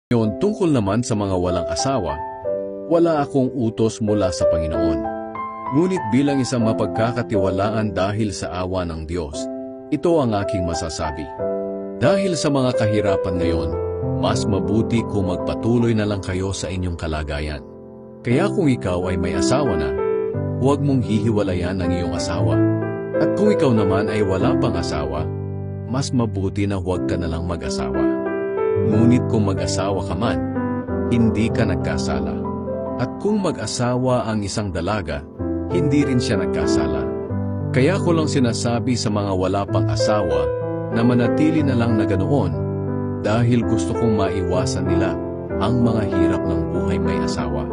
Ngayon, tungkol naman sa mga walang asawa, wala akong utos mula sa Panginoon. Ngunit bilang isang mapagkakatiwalaan dahil sa awa ng Diyos, ito ang aking masasabi. Dahil sa mga kahirapan ngayon, mas mabuti kung magpatuloy na lang kayo sa inyong kalagayan. Kaya kung ikaw ay may asawa na, huwag mong hihiwalayan ang iyong asawa. At kung ikaw naman ay wala pang asawa, mas mabuti na huwag ka na lang mag-asawa. Ngunit kung mag-asawa ka man, hindi ka nagkasala. At kung mag-asawa ang isang dalaga, hindi rin siya nagkasala. Kaya ko lang sinasabi sa mga wala pang asawa na manatili na lang na ganoon dahil gusto kong maiwasan nila ang mga hirap ng buhay may asawa.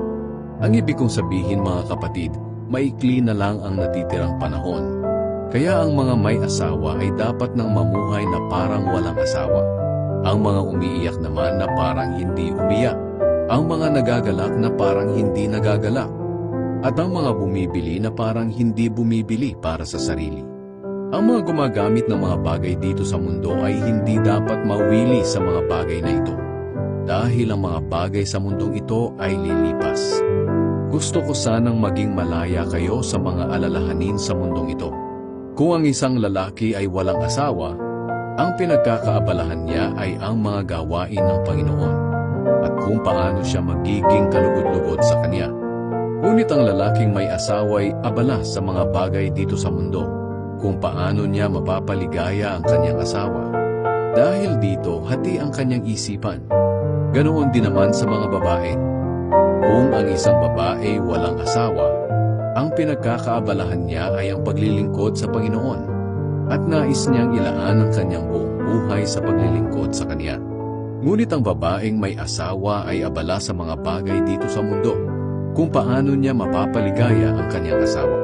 Ang ibig kong sabihin mga kapatid, maikli na lang ang natitirang panahon. Kaya ang mga may asawa ay dapat nang mamuhay na parang walang asawa. Ang mga umiiyak naman na parang hindi umiyak. Ang mga nagagalak na parang hindi nagagalak. At ang mga bumibili na parang hindi bumibili para sa sarili. Ang mga gumagamit ng mga bagay dito sa mundo ay hindi dapat mawili sa mga bagay na ito. Dahil ang mga bagay sa mundong ito ay lilipas. Gusto ko sanang maging malaya kayo sa mga alalahanin sa mundong ito. Kung ang isang lalaki ay walang asawa, ang pinagkakaabalahan niya ay ang mga gawain ng Panginoon at kung paano siya magiging kalugod-lugod sa Kanya. Ngunit ang lalaking may asawa ay abala sa mga bagay dito sa mundo, kung paano niya mapapaligaya ang kanyang asawa. Dahil dito, hati ang kanyang isipan. Ganoon din naman sa mga babae. Kung ang isang babae walang asawa, ang pinagkakaabalahan niya ay ang paglilingkod sa Panginoon. At nais niyang ilaan ang kanyang buong buhay sa paglilingkod sa Kanya. Ngunit ang babaeng may asawa ay abala sa mga bagay dito sa mundo, kung paano niya mapapaligaya ang kanyang asawa.